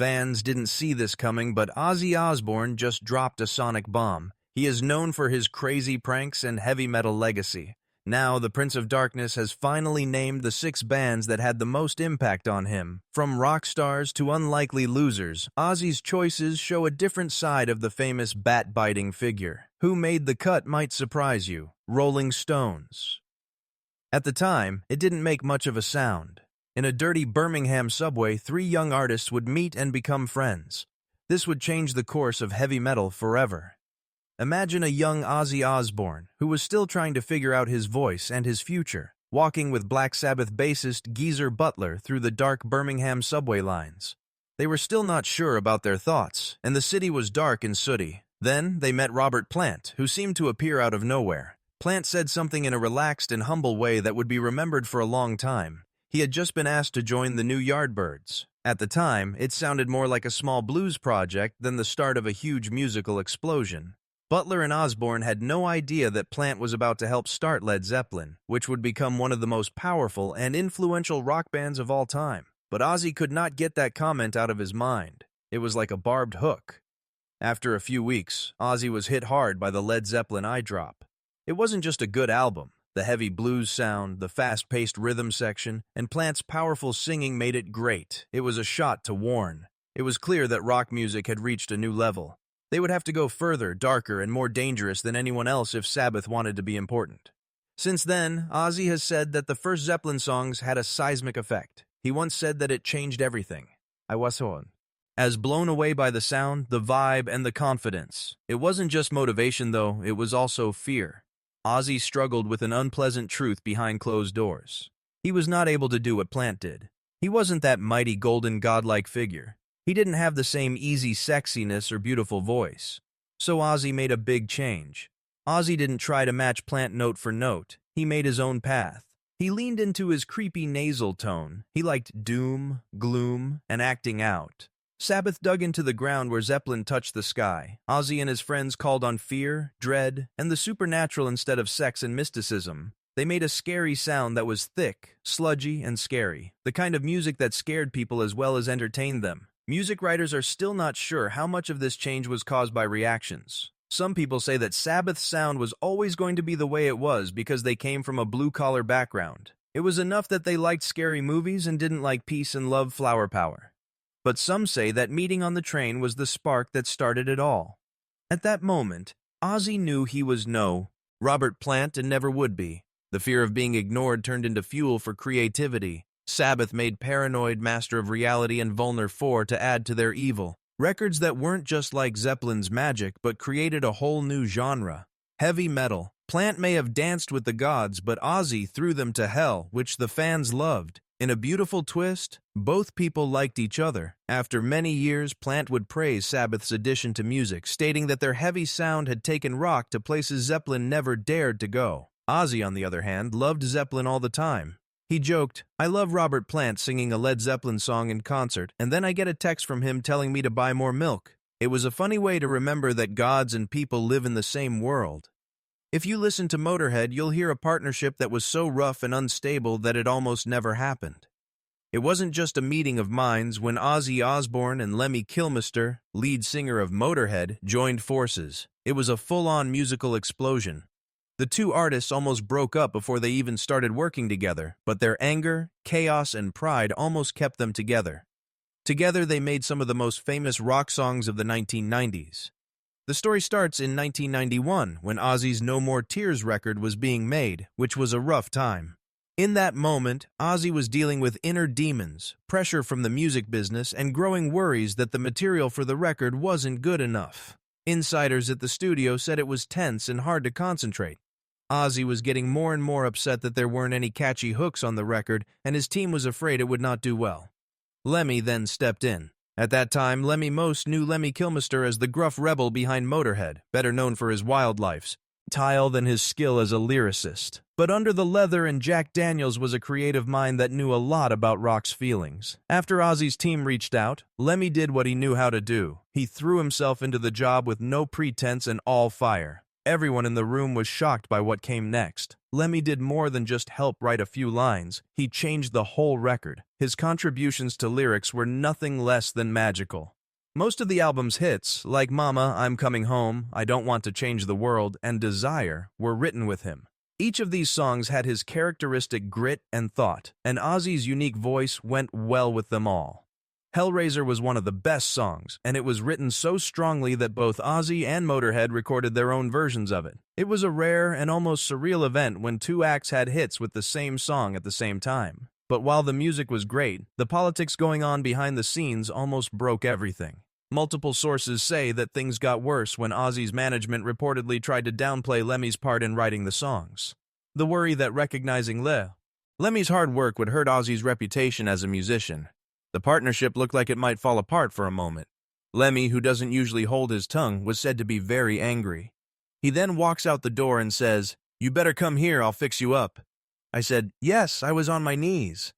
Fans didn't see this coming, but Ozzy Osbourne just dropped a sonic bomb. He is known for his crazy pranks and heavy metal legacy. Now, the Prince of Darkness has finally named the 6 bands that had the most impact on him. From rock stars to unlikely losers, Ozzy's choices show a different side of the famous bat-biting figure. Who made the cut might surprise you. Rolling Stones. At the time, it didn't make much of a sound. In a dirty Birmingham subway, 3 young artists would meet and become friends. This would change the course of heavy metal forever. Imagine a young Ozzy Osbourne, who was still trying to figure out his voice and his future, walking with Black Sabbath bassist Geezer Butler through the dark Birmingham subway lines. They were still not sure about their thoughts, and the city was dark and sooty. Then they met Robert Plant, who seemed to appear out of nowhere. Plant said something in a relaxed and humble way that would be remembered for a long time. He had just been asked to join the new Yardbirds. At the time, it sounded more like a small blues project than the start of a huge musical explosion. Butler and Osbourne had no idea that Plant was about to help start Led Zeppelin, which would become one of the most powerful and influential rock bands of all time. But Ozzy could not get that comment out of his mind. It was like a barbed hook. After a few weeks, Ozzy was hit hard by the Led Zeppelin Eye Drop. It wasn't just a good album. The heavy blues sound, the fast-paced rhythm section, and Plant's powerful singing made it great. It was a shot to warn. It was clear that rock music had reached a new level. They would have to go further, darker, and more dangerous than anyone else if Sabbath wanted to be important. Since then, Ozzy has said that the first Zeppelin songs had a seismic effect. He once said that it changed everything. I was on. As blown away by the sound, the vibe, and the confidence. It wasn't just motivation, though, it was also fear. Ozzy struggled with an unpleasant truth behind closed doors. He was not able to do what Plant did. He wasn't that mighty golden godlike figure. He didn't have the same easy sexiness or beautiful voice. So Ozzy made a big change. Ozzy didn't try to match Plant note for note. He made his own path. He leaned into his creepy nasal tone. He liked doom, gloom, and acting out. Sabbath dug into the ground where Zeppelin touched the sky. Ozzy and his friends called on fear, dread, and the supernatural instead of sex and mysticism. They made a scary sound that was thick, sludgy, and scary. The kind of music that scared people as well as entertained them. Music writers are still not sure how much of this change was caused by reactions. Some people say that Sabbath's sound was always going to be the way it was because they came from a blue-collar background. It was enough that they liked scary movies and didn't like peace and love flower power. But some say that meeting on the train was the spark that started it all. At that moment, Ozzy knew he was no Robert Plant and never would be. The fear of being ignored turned into fuel for creativity. Sabbath made Paranoid, Master of Reality, and Vulner 4 to add to their evil. Records that weren't just like Zeppelin's magic, but created a whole new genre. Heavy metal. Plant may have danced with the gods, but Ozzy threw them to hell, which the fans loved. In a beautiful twist, both people liked each other. After many years, Plant would praise Sabbath's addition to music, stating that their heavy sound had taken rock to places Zeppelin never dared to go. Ozzy, on the other hand, loved Zeppelin all the time. He joked, "I love Robert Plant singing a Led Zeppelin song in concert, and then I get a text from him telling me to buy more milk." It was a funny way to remember that gods and people live in the same world. If you listen to Motorhead, you'll hear a partnership that was so rough and unstable that it almost never happened. It wasn't just a meeting of minds when Ozzy Osbourne and Lemmy Kilmister, lead singer of Motorhead, joined forces. It was a full-on musical explosion. The two artists almost broke up before they even started working together, but their anger, chaos, and pride almost kept them together. Together, they made some of the most famous rock songs of the 1990s. The story starts in 1991, when Ozzy's No More Tears record was being made, which was a rough time. In that moment, Ozzy was dealing with inner demons, pressure from the music business, and growing worries that the material for the record wasn't good enough. Insiders at the studio said it was tense and hard to concentrate. Ozzy was getting more and more upset that there weren't any catchy hooks on the record, and his team was afraid it would not do well. Lemmy then stepped in. At that time, Lemmy most knew Lemmy Kilmister as the gruff rebel behind Motorhead, better known for his wildlife style than his skill as a lyricist. But under the leather and Jack Daniels was a creative mind that knew a lot about rock's feelings. After Ozzy's team reached out, Lemmy did what he knew how to do. He threw himself into the job with no pretense and all fire. Everyone in the room was shocked by what came next. Lemmy did more than just help write a few lines, he changed the whole record. His contributions to lyrics were nothing less than magical. Most of the album's hits, like Mama, I'm Coming Home, I Don't Want to Change the World, and Desire, were written with him. Each of these songs had his characteristic grit and thought, and Ozzy's unique voice went well with them all. Hellraiser was one of the best songs, and it was written so strongly that both Ozzy and Motorhead recorded their own versions of it. It was a rare and almost surreal event when two acts had hits with the same song at the same time. But while the music was great, the politics going on behind the scenes almost broke everything. Multiple sources say that things got worse when Ozzy's management reportedly tried to downplay Lemmy's part in writing the songs. The worry that recognizing Lemmy's hard work would hurt Ozzy's reputation as a musician. The partnership looked like it might fall apart for a moment. Lemmy, who doesn't usually hold his tongue, was said to be very angry. He then walks out the door and says, "You better come here, I'll fix you up." I said, "Yes, I was on my knees."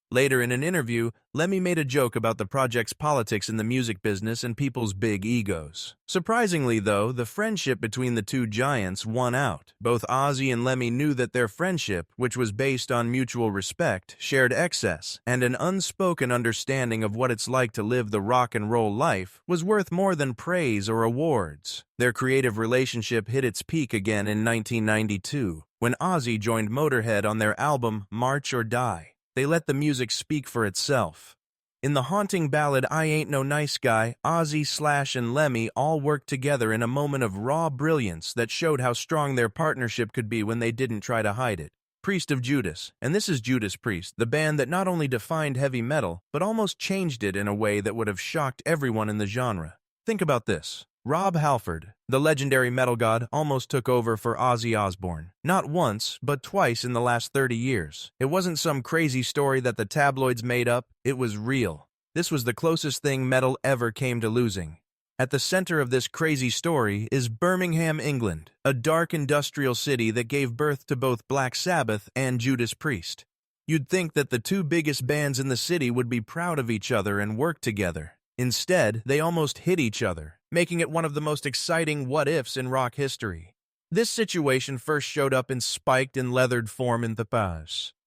Later in an interview, Lemmy made a joke about the project's politics in the music business and people's big egos. Surprisingly, though, the friendship between the two giants won out. Both Ozzy and Lemmy knew that their friendship, which was based on mutual respect, shared excess, and an unspoken understanding of what it's like to live the rock and roll life, was worth more than praise or awards. Their creative relationship hit its peak again in 1992, when Ozzy joined Motorhead on their album March or Die. They let the music speak for itself. In the haunting ballad I Ain't No Nice Guy, Ozzy, Slash, and Lemmy all worked together in a moment of raw brilliance that showed how strong their partnership could be when they didn't try to hide it. Priest of Judas, and this is Judas Priest, the band that not only defined heavy metal, but almost changed it in a way that would have shocked everyone in the genre. Think about this. Rob Halford, the legendary metal god, almost took over for Ozzy Osbourne. Not once, but twice in the last 30 years. It wasn't some crazy story that the tabloids made up, it was real. This was the closest thing metal ever came to losing. At the center of this crazy story is Birmingham, England, a dark industrial city that gave birth to both Black Sabbath and Judas Priest. You'd think that the two biggest bands in the city would be proud of each other and work together. Instead, they almost hit each other, making it one of the most exciting what-ifs in rock history. This situation first showed up in spiked and leathered form in the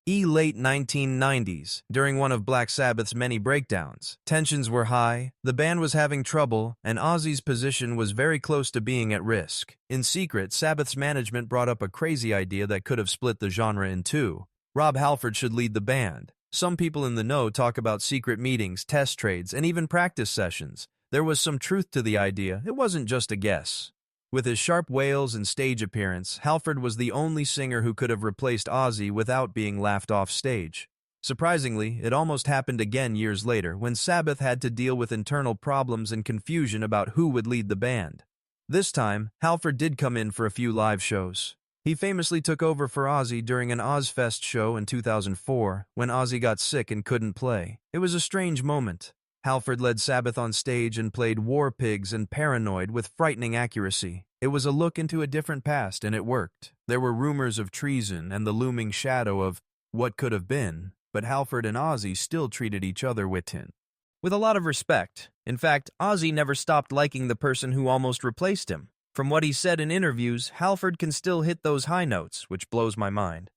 late 1990s, during one of Black Sabbath's many breakdowns. Tensions were high, the band was having trouble, and Ozzy's position was very close to being at risk. In secret, Sabbath's management brought up a crazy idea that could have split the genre in two. Rob Halford should lead the band. Some people in the know talk about secret meetings, test trades, and even practice sessions. There was some truth to the idea, it wasn't just a guess. With his sharp wails and stage appearance, Halford was the only singer who could have replaced Ozzy without being laughed off stage. Surprisingly, it almost happened again years later, when Sabbath had to deal with internal problems and confusion about who would lead the band. This time, Halford did come in for a few live shows. He famously took over for Ozzy during an Ozzfest show in 2004, when Ozzy got sick and couldn't play. It was a strange moment. Halford led Sabbath on stage and played War Pigs and Paranoid with frightening accuracy. It was a look into a different past, and it worked. There were rumors of treason and the looming shadow of what could have been, but Halford and Ozzy still treated each other with a lot of respect. In fact, Ozzy never stopped liking the person who almost replaced him. From what he said in interviews, Halford can still hit those high notes, which blows my mind.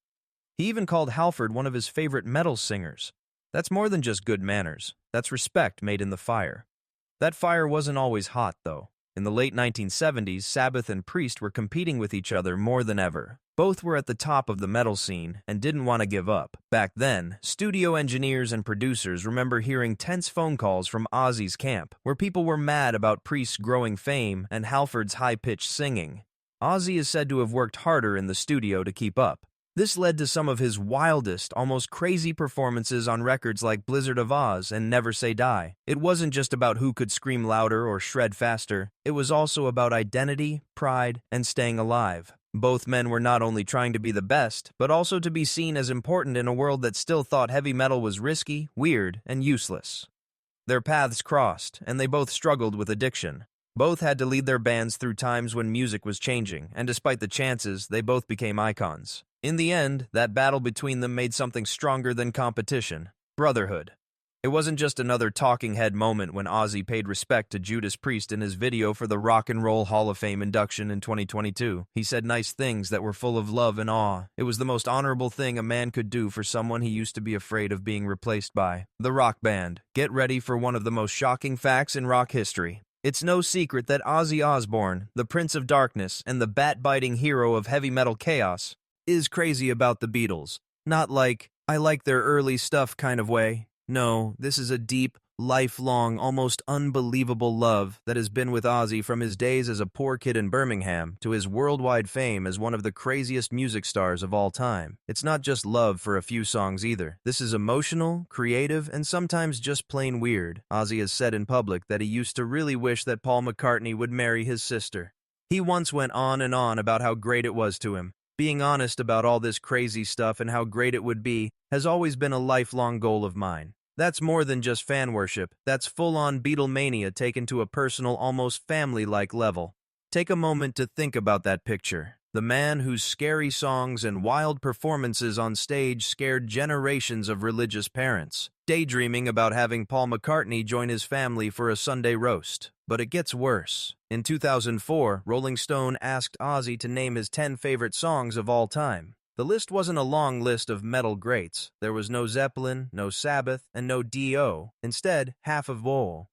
He even called Halford one of his favorite metal singers. That's more than just good manners. That's respect made in the fire. That fire wasn't always hot, though. In the late 1970s, Sabbath and Priest were competing with each other more than ever. Both were at the top of the metal scene and didn't want to give up. Back then, studio engineers and producers remember hearing tense phone calls from Ozzy's camp, where people were mad about Priest's growing fame and Halford's high-pitched singing. Ozzy is said to have worked harder in the studio to keep up. This led to some of his wildest, almost crazy performances on records like Blizzard of Oz and Never Say Die. It wasn't just about who could scream louder or shred faster. It was also about identity, pride, and staying alive. Both men were not only trying to be the best, but also to be seen as important in a world that still thought heavy metal was risky, weird, and useless. Their paths crossed, and they both struggled with addiction. Both had to lead their bands through times when music was changing, and despite the chances, they both became icons. In the end, that battle between them made something stronger than competition: brotherhood. It wasn't just another talking head moment when Ozzy paid respect to Judas Priest in his video for the Rock and Roll Hall of Fame induction in 2022. He said nice things that were full of love and awe. It was the most honorable thing a man could do for someone he used to be afraid of being replaced by. The rock band. Get ready for one of the most shocking facts in rock history. It's no secret that Ozzy Osbourne, the Prince of Darkness and the bat-biting hero of heavy metal chaos, is crazy about the Beatles. Not like, I like their early stuff kind of way. No, this is a deep, lifelong, almost unbelievable love that has been with Ozzy from his days as a poor kid in Birmingham to his worldwide fame as one of the craziest music stars of all time. It's not just love for a few songs either. This is emotional, creative, and sometimes just plain weird. Ozzy has said in public that he used to really wish that Paul McCartney would marry his sister. He once went on and on about how great it was to him. Being honest about all this crazy stuff and how great it would be has always been a lifelong goal of mine. That's more than just fan worship. That's full-on Beatlemania taken to a personal, almost family-like level. Take a moment to think about that picture. The man whose scary songs and wild performances on stage scared generations of religious parents, daydreaming about having Paul McCartney join his family for a Sunday roast. But it gets worse. In 2004, Rolling Stone asked Ozzy to name his 10 favorite songs of all time. The list wasn't a long list of metal greats. There was no Zeppelin, no Sabbath, and no Dio. Instead, half of all.